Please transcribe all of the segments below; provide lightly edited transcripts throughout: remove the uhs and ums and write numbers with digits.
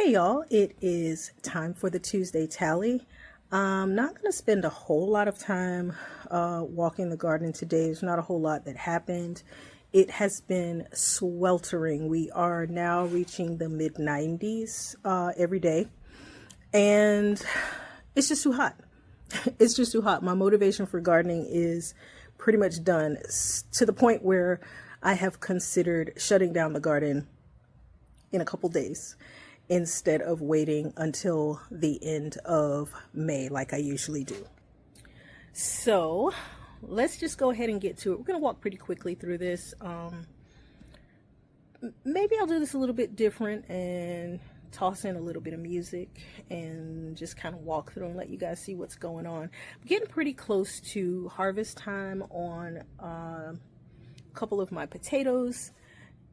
Hey y'all, it is time for the Tuesday tally. I'm not going to spend a whole lot of time walking the garden today. There's not a whole lot that happened. It has been sweltering. We are now reaching the mid 90s every day, and it's just too hot. It's just too hot. My motivation for gardening is pretty much done to the point where I have considered shutting down the garden in a couple days instead of waiting until the end of May like I usually do. So let's just go ahead and get to it. We're going to walk pretty quickly through this. Maybe I'll do this a little bit different and toss in a little bit of music and just kind of walk through and let you guys see what's going on. I'm getting pretty close to harvest time on a couple of my potatoes,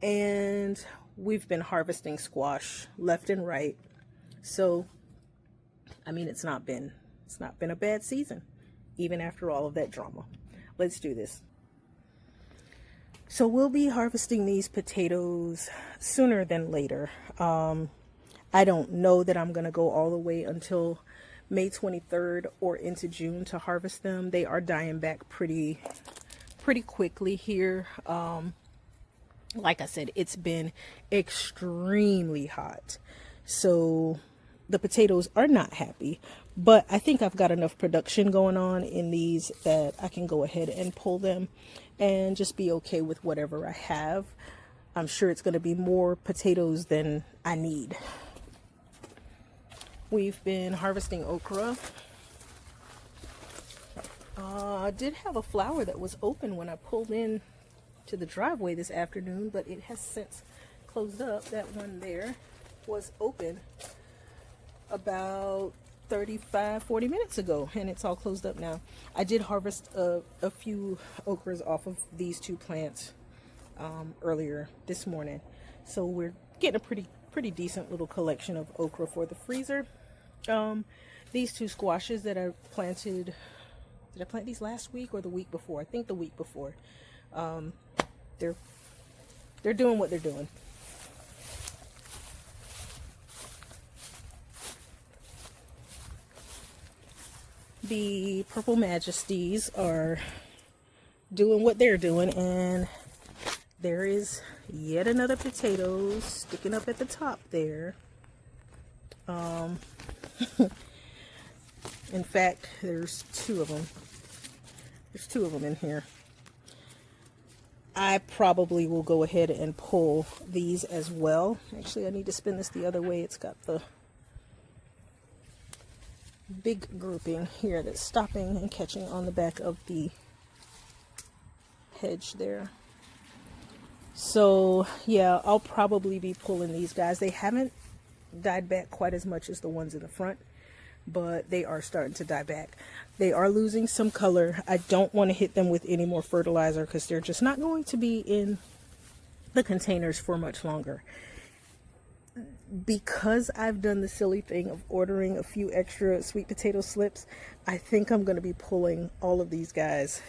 and we've been harvesting squash left and right. So, I mean, it's not been a bad season, even after all of that drama. Let's do this. So we'll be harvesting these potatoes sooner than later. I don't know that I'm going to go all the way until May 23rd or into June to harvest them. They are dying back pretty quickly here. Like I said, it's been extremely hot, so the potatoes are not happy, but I think I've got enough production going on in these that I can go ahead and pull them and just be okay with whatever I have. I'm sure it's going to be more potatoes than I need. We've been harvesting okra. I did have a flower that was open when I pulled in to the driveway this afternoon, but it has since closed up. That one there was open about 35-40 minutes ago, and it's all closed up now. I did harvest a few okras off of these two plants earlier this morning, so we're getting a pretty decent little collection of okra for the freezer. These two squashes that I planted, did I plant these last week or the week before? I think the week before. They're doing what they're doing. The Purple Majesties are doing what they're doing, and there is yet another potato sticking up at the top there. In fact, there's two of them. There's two of them in here. I probably will go ahead and pull these as well. Actually, I need to spin this the other way. It's got the big grouping here that's stopping and catching on the back of the hedge there. So yeah, I'll probably be pulling these guys. They haven't died back quite as much as the ones in the front, but they are starting to die back. They are losing some color. I don't want to hit them with any more fertilizer because they're just not going to be in the containers for much longer. Because I've done the silly thing of ordering a few extra sweet potato slips, I think I'm going to be pulling all of these guys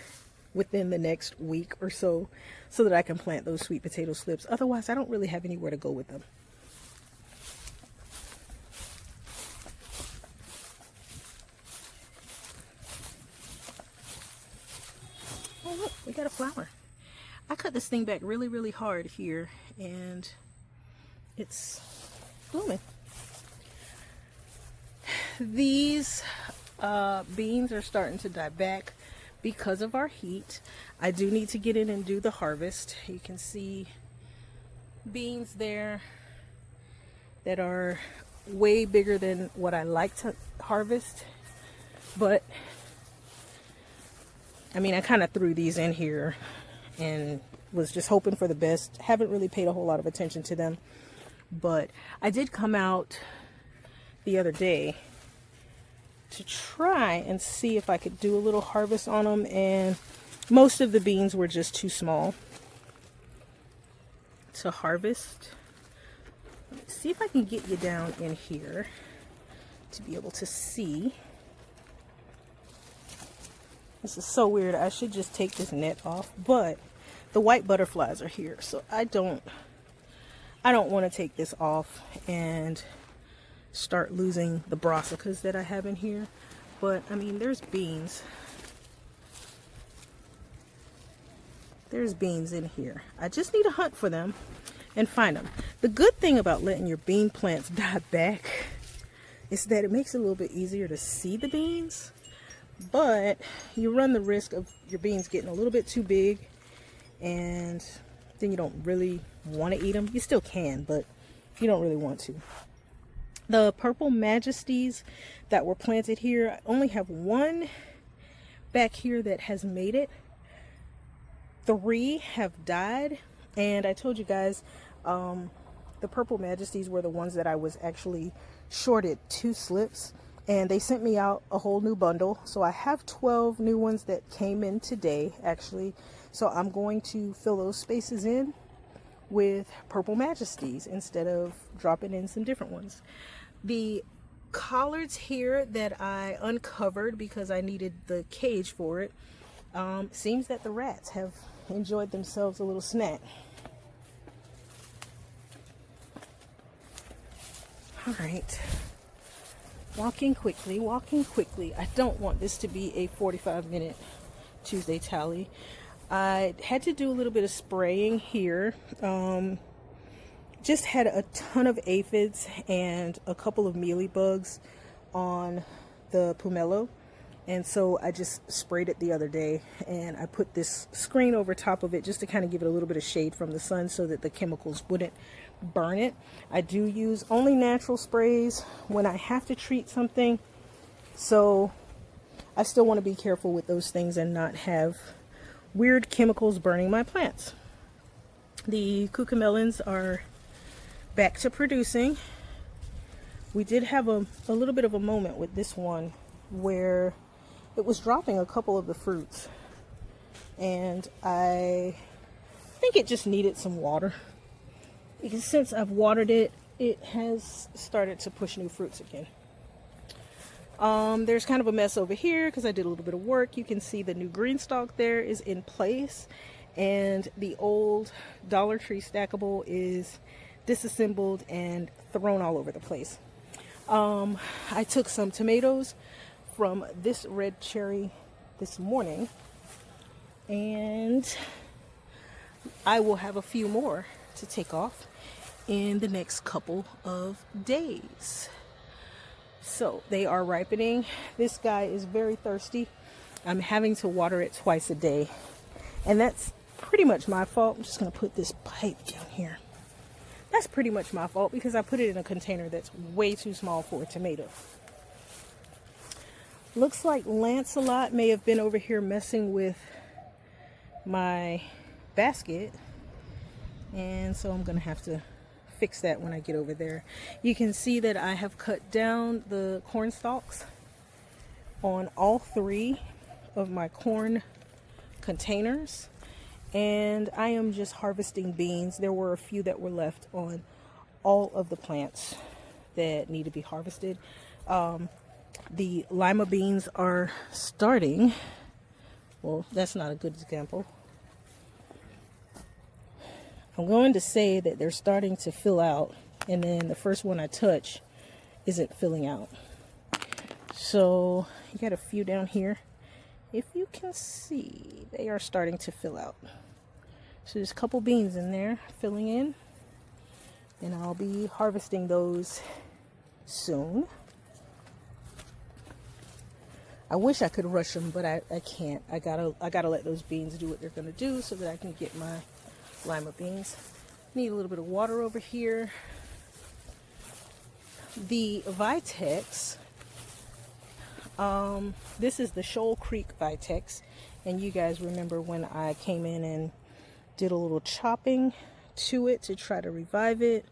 within the next week or so that I can plant those sweet potato slips. Otherwise, I don't really have anywhere to go with them. Oh, look, we got a flower. I cut this thing back really hard here, and it's blooming. These beans are starting to die back because of our heat. I do need to get in and do the harvest. You can see beans there that are way bigger than what I like to harvest, but I mean, I kind of threw these in here and was just hoping for the best. Haven't really paid a whole lot of attention to them, but I did come out the other day to try and see if I could do a little harvest on them, and most of the beans were just too small to harvest. Let's see if I can get you down in here to be able to see. This is so weird. I should just take this net off, but the white butterflies are here, so I don't want to take this off and start losing the brassicas that I have in here. But I mean, there's beans. There's beans in here. I just need to hunt for them and find them. The good thing about letting your bean plants die back is that it makes it a little bit easier to see the beans, but you run the risk of your beans getting a little bit too big and then you don't really want to eat them. You still can, but you don't really want to. The purple majesties that were planted here, I only have one back here that has made it. 3 have died, and I told you guys the purple majesties were the ones that I was actually shorted 2 slips, and they sent me out a whole new bundle. So I have 12 new ones that came in today actually. So I'm going to fill those spaces in with purple majesties instead of dropping in some different ones. The collards here that I uncovered because I needed the cage for it, seems that the rats have enjoyed themselves a little snack. All right, walking quickly, walking quickly. I don't want this to be a 45-minute Tuesday tally. I had to do a little bit of spraying here. Just had a ton of aphids and a couple of mealybugs on the pomelo, and so I just sprayed it the other day, and I put this screen over top of it just to kind of give it a little bit of shade from the sun so that the chemicals wouldn't burn it. I do use only natural sprays when I have to treat something, so I still want to be careful with those things and not have weird chemicals burning my plants. The cucamelons are back to producing. We did have a little bit of a moment with this one where it was dropping a couple of the fruits, and I think it just needed some water, because since I've watered it, it has started to push new fruits again. There's kind of a mess over here because I did a little bit of work. You can see the new green stalk there is in place, and the old Dollar Tree stackable is disassembled and thrown all over the place. I took some tomatoes from this red cherry this morning, and I will have a few more to take off in the next couple of days. So they are ripening. This guy is very thirsty. I'm having to water it twice a day, and that's pretty much my fault. I'm just going to put this pipe down here. That's pretty much my fault because I put it in a container that's way too small for a tomato. Looks like Lancelot may have been over here messing with my basket, and so I'm going to have to fix that when I get over there. You can see that I have cut down the corn stalks on all 3 of my corn containers, and I am just harvesting beans. There were a few that were left on all of the plants that need to be harvested. The lima beans are starting. Well, that's not a good example. I'm going to say that they're starting to fill out, and then the first one I touch isn't filling out. So you got a few down here. If you can see, they are starting to fill out. So there's a couple beans in there filling in, and I'll be harvesting those soon. I wish I could rush them, but I can't. I gotta let those beans do what they're gonna do so that I can get my lima beans. Need a little bit of water over here. The Vitex, this is the Shoal Creek Vitex, and you guys remember when I came in and did a little chopping to it to try to revive it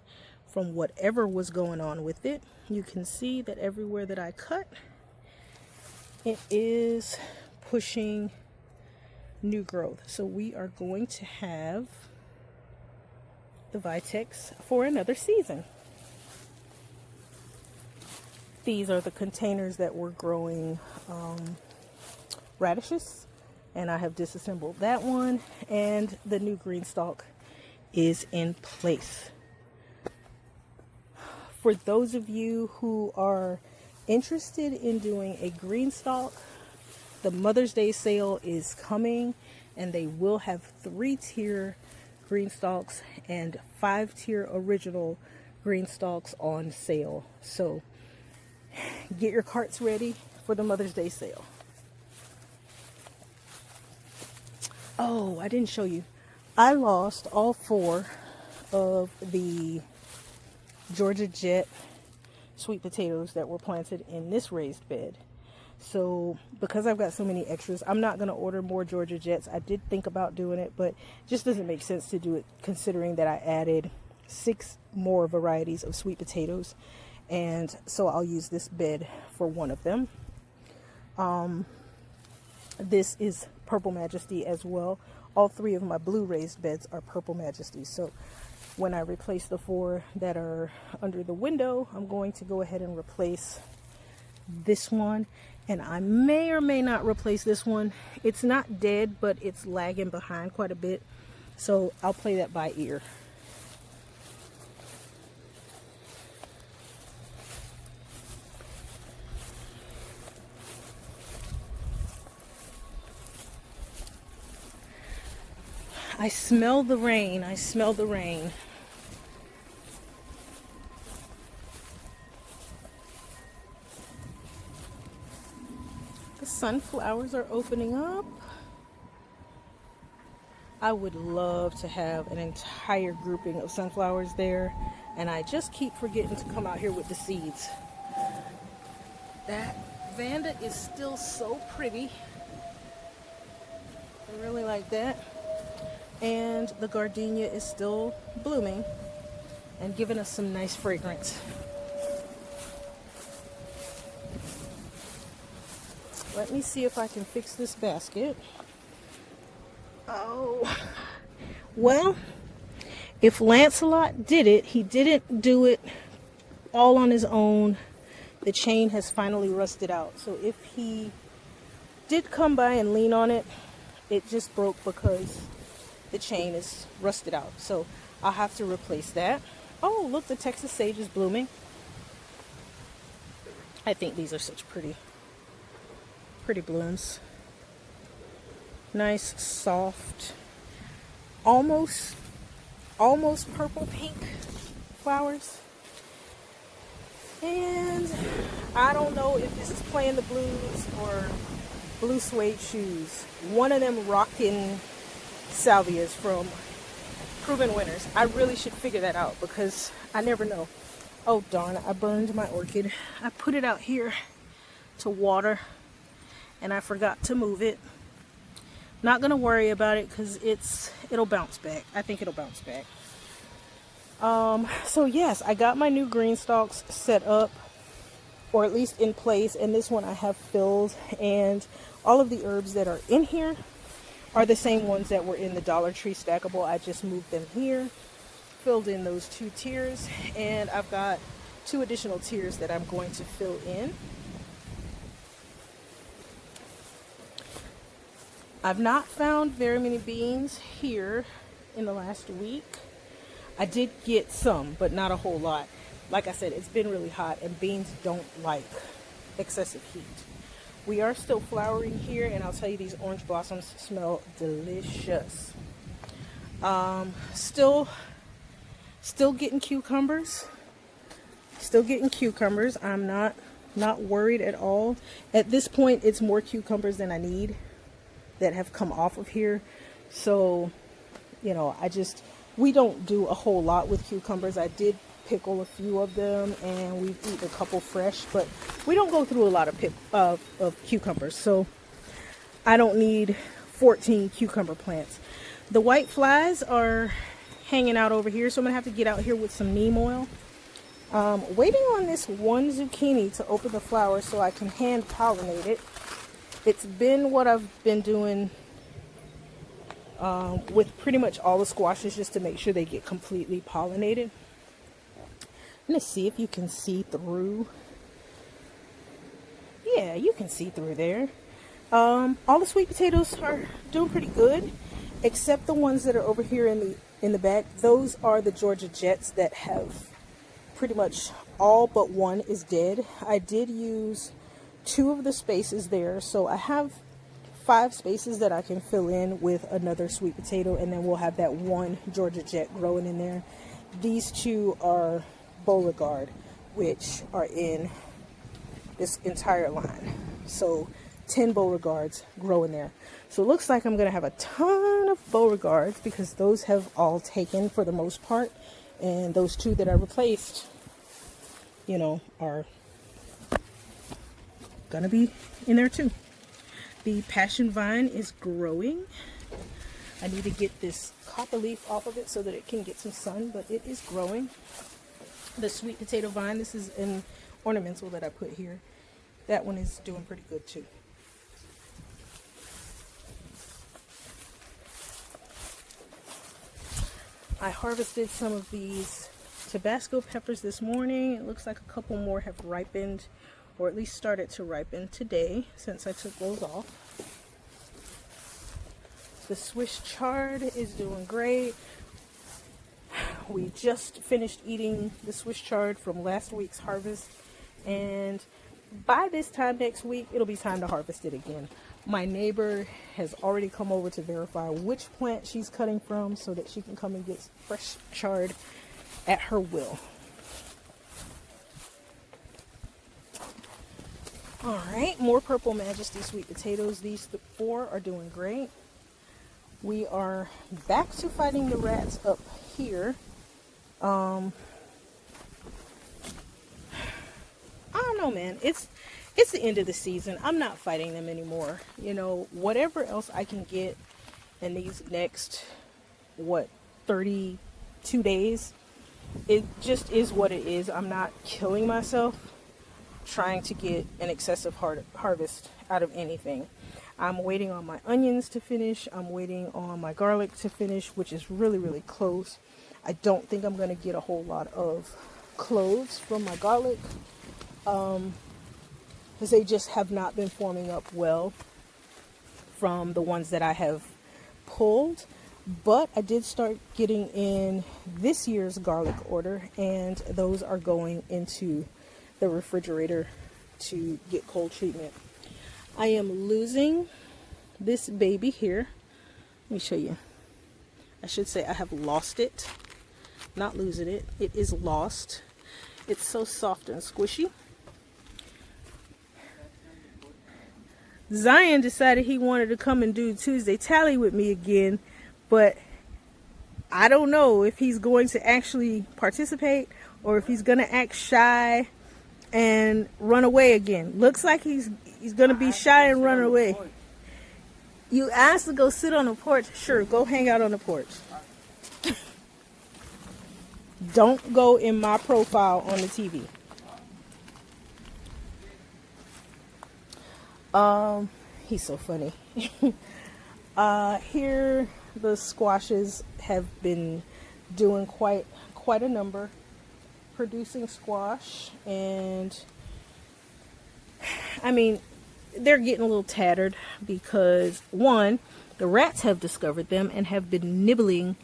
from whatever was going on with it. You can see that everywhere that I cut, it is pushing new growth. So we are going to have the Vitex for another season. These are the containers that were growing radishes, and I have disassembled that one, and the new green stalk is in place. For those of you who are interested in doing a green stalk, the Mother's Day sale is coming, and they will have 3-tier green stalks and 5-tier original green stalks on sale. So get your carts ready for the Mother's Day sale. Oh, I didn't show you. I lost all 4 of the Georgia Jet sweet potatoes that were planted in this raised bed. So because I've got so many extras, I'm not going to order more Georgia Jets. I did think about doing it, but it just doesn't make sense to do it considering that I added 6 more varieties of sweet potatoes. And so I'll use this bed for one of them. This is Purple Majesty as well. All 3 of my blue raised beds are Purple Majesty. So when I replace the 4 that are under the window, I'm going to go ahead and replace this one. And I may or may not replace this one. It's not dead, but it's lagging behind quite a bit. So I'll play that by ear. I smell the rain. I smell the rain. The sunflowers are opening up. I would love to have an entire grouping of sunflowers there, and I just keep forgetting to come out here with the seeds. That Vanda is still so pretty. I really like that. And the gardenia is still blooming and giving us some nice fragrance. Let me see if I can fix this basket. Oh, well, if Lancelot did it, he didn't do it all on his own. The chain has finally rusted out. So if he did come by and lean on it, it just broke because the chain is rusted out. So I'll have to replace that. Oh, look, the Texas sage is blooming. I think these are such pretty blooms. Nice, soft, almost purple pink flowers. And I don't know if this is playing the blues or blue suede shoes. One of them rocking salvias from Proven Winners. I really should figure that out because I never know. Oh darn, I burned my orchid. I put it out here to water and I forgot to move it. Not gonna worry about it because it'll bounce back. I think it'll bounce back. So yes, I got my new green stalks set up, or at least in place, and this one I have filled, and all of the herbs that are in here are the same ones that were in the Dollar Tree stackable. I just moved them here, filled in those 2 tiers, and I've got 2 additional tiers that I'm going to fill in. I've not found very many beans here in the last week. I did get some, but not a whole lot. Like I said, it's been really hot and beans don't like excessive heat. We are still flowering here, and I'll tell you, these orange blossoms smell delicious. Still getting cucumbers. Still getting cucumbers. I'm not worried at all. At this point, it's more cucumbers than I need that have come off of here. So, you know, we don't do a whole lot with cucumbers. I did pickle a few of them, and we've eaten a couple fresh, but we don't go through a lot of cucumbers, so I don't need 14 cucumber plants. The white flies are hanging out over here, so I'm gonna have to get out here with some neem oil. Waiting on this one zucchini to open the flower so I can hand pollinate it. It's been what I've been doing with pretty much all the squashes, just to make sure they get completely pollinated. I'm gonna see if you can see through. Yeah, you can see through there. All the sweet potatoes are doing pretty good, except the ones that are over here in the bag. Those are the Georgia Jets that have pretty much all but one is dead. I did use 2 of the spaces there, so I have 5 spaces that I can fill in with another sweet potato, and then we'll have that one Georgia Jet growing in there. These 2 are Beauregard, which are in this entire line. So 10 Beauregards grow in there. So it looks like I'm going to have a ton of Beauregards because those have all taken for the most part. And those 2 that I replaced, you know, are going to be in there too. The passion vine is growing. I need to get this copper leaf off of it so that it can get some sun, but it is growing. The sweet potato vine, this is an ornamental that I put here. That one is doing pretty good too. I harvested some of these Tabasco peppers this morning. It looks like a couple more have ripened, or at least started to ripen today since I took those off. The Swiss chard is doing great. We just finished eating the Swiss chard from last week's harvest, and by this time next week, it'll be time to harvest it again. My neighbor has already come over to verify which plant she's cutting from so that she can come and get fresh chard at her will. All right, more Purple Majesty sweet potatoes. These 4 are doing great. We are back to fighting the rats up here. I don't know, man. It's the end of the season. I'm not fighting them anymore. You know, whatever else I can get in these next, 32 days, it just is what it is. I'm not killing myself trying to get an excessive harvest out of anything. I'm waiting on my onions to finish. I'm waiting on my garlic to finish, which is really, really close. I don't think I'm going to get a whole lot of cloves from my garlic, because they just have not been forming up well from the ones that I have pulled. But I did start getting in this year's garlic order, and those are going into the refrigerator to get cold treatment. I am losing this baby here. Let me show you. I should say I have lost it, not losing it. It is lost. It's so soft and squishy. Zion decided he wanted to come and do Tuesday Tally with me again, but I don't know if he's going to actually participate or if he's going to act shy and run away again. Looks like he's going to be shy and run away. You asked to go sit on the porch? Sure, go hang out on the porch. Don't go in my profile on the TV. He's so funny. Here the squashes have been doing quite a number, producing squash, and I mean, they're getting a little tattered because, one, the rats have discovered them and have been nibbling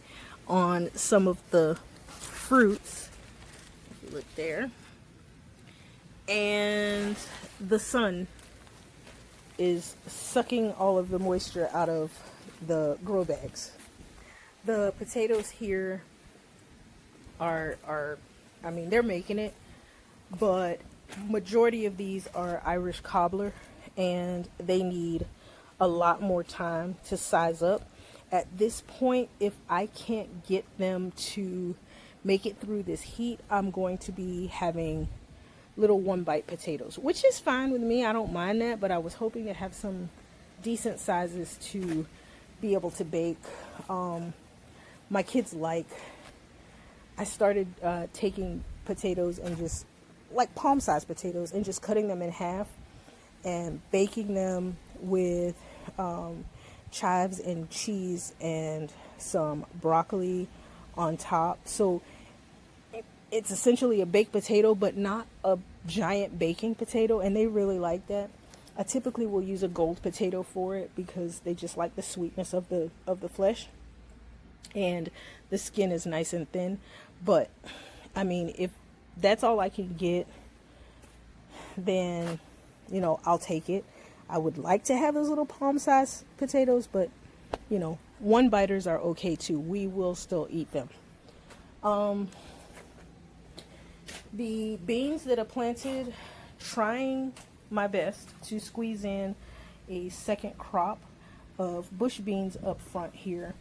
on some of the fruits. If you look there, and the sun is sucking all of the moisture out of the grow bags. The potatoes here are I mean, they're making it, but majority of these are Irish cobbler, and they need a lot more time to size up. At this point, if I can't get them to make it through this heat, I'm going to be having little 1-bite potatoes, which is fine with me. I don't mind that, but I was hoping to have some decent sizes to be able to bake. My kids I started taking potatoes and just like palm-sized potatoes and just cutting them in half and baking them with chives and cheese and some broccoli on top. So it's essentially a baked potato, but not a giant baking potato, and they really like that. I typically will use a gold potato for it because they just like the sweetness of the flesh, and the skin is nice and thin. But I mean, if that's all I can get, then, you know, I'll take it. I would like to have those little palm-sized potatoes, but, you know, one biters are okay too. We will still eat them. The beans that are planted, trying my best to squeeze in a second crop of bush beans up front here.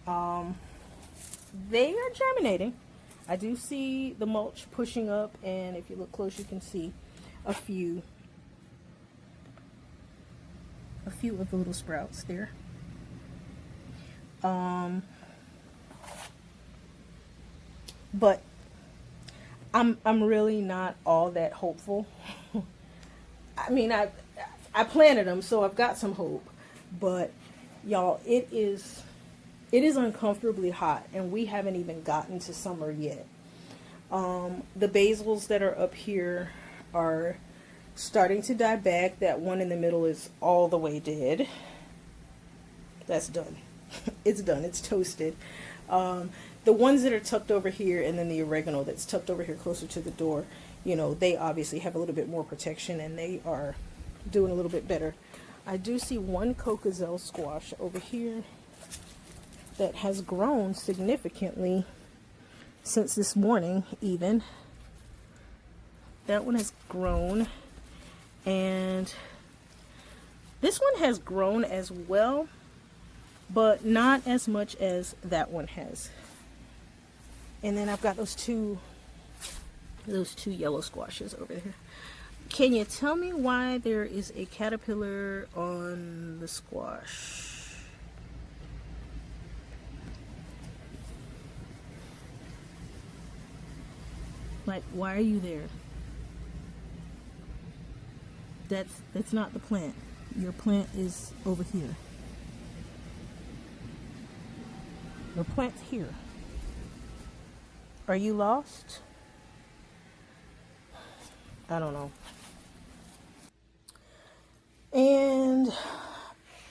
They are germinating. I do see the mulch pushing up, and if you look close, you can see a few of the little sprouts there. But I'm really not all that hopeful. I mean, I planted them, so I've got some hope. But y'all, it is uncomfortably hot, and we haven't even gotten to summer yet. The basils that are up here are starting to die back. That one in the middle is all the way dead. That's done. It's done. It's toasted. The ones that are tucked over here, and then the oregano that's tucked over here closer to the door, you know, they obviously have a little bit more protection, and they are doing a little bit better. I do see one cocozel squash over here that has grown significantly since this morning even. That one has grown, and this one has grown as well, but not as much as that one has. And then I've got those two yellow squashes over here. Can you tell me why there is a caterpillar on the squash? Like, why are you there? That's not the plant. Your plant is over here. Your plant's here. Are you lost? I don't know. And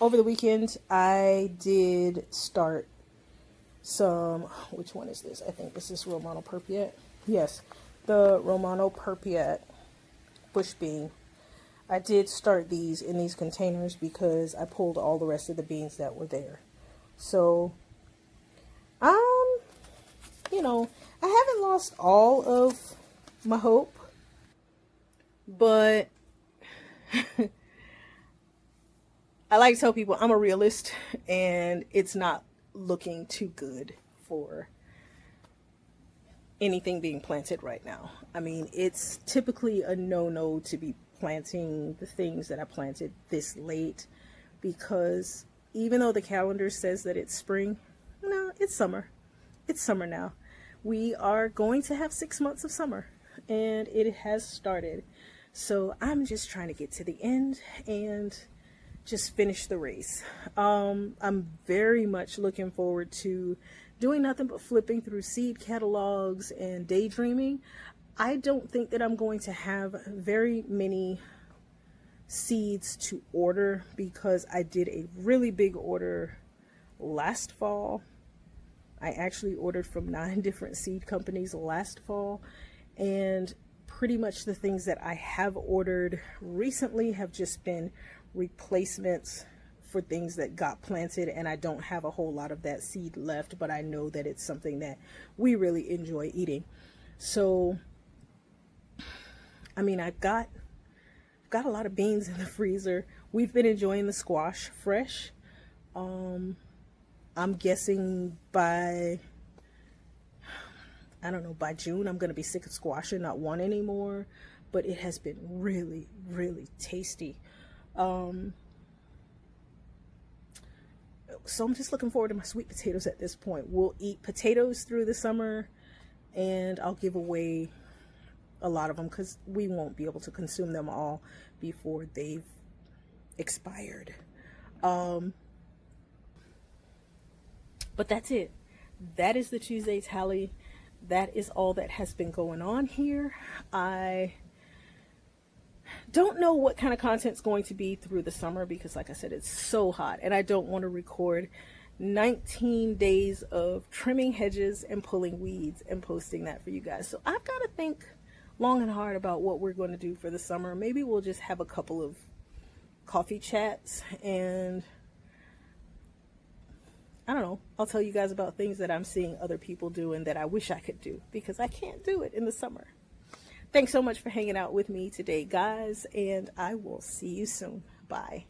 over the weekend, I did start some, which one is this? I think this is Romano Perpiet. Yes, the Romano Perpiet bush bean. I did start these in these containers because I pulled all the rest of the beans that were there. So, you know, I haven't lost all of my hope, but I like to tell people I'm a realist, and it's not looking too good for anything being planted right now. I mean, it's typically a no-no to be planting the things that I planted this late, because even though the calendar says that it's spring, no, it's summer. It's summer now. We are going to have 6 months of summer, and it has started. So I'm just trying to get to the end and just finish the race. I'm very much looking forward to doing nothing but flipping through seed catalogs and daydreaming. I don't think that I'm going to have very many seeds to order, because I did a really big order last fall. I actually ordered from 9 different seed companies last fall, and pretty much the things that I have ordered recently have just been replacements for things that got planted, and I don't have a whole lot of that seed left, but I know that it's something that we really enjoy eating. So, I mean, I've got a lot of beans in the freezer. We've been enjoying the squash fresh. I'm guessing by June, I'm going to be sick of squash and not want any more, but it has been really, really tasty. So I'm just looking forward to my sweet potatoes at this point. We'll eat potatoes through the summer, and I'll give away a lot of them because we won't be able to consume them all before they've expired. But that's it. That is the Tuesday tally. That is all that has been going on here. I don't know what kind of content's going to be through the summer because, like I said, it's so hot, and I don't want to record 19 days of trimming hedges and pulling weeds and posting that for you guys. So I've got to think long and hard about what we're going to do for the summer. Maybe we'll just have a couple of coffee chats, and I don't know, I'll tell you guys about things that I'm seeing other people do and that I wish I could do because I can't do it in the summer. Thanks so much for hanging out with me today, guys, and I will see you soon. Bye.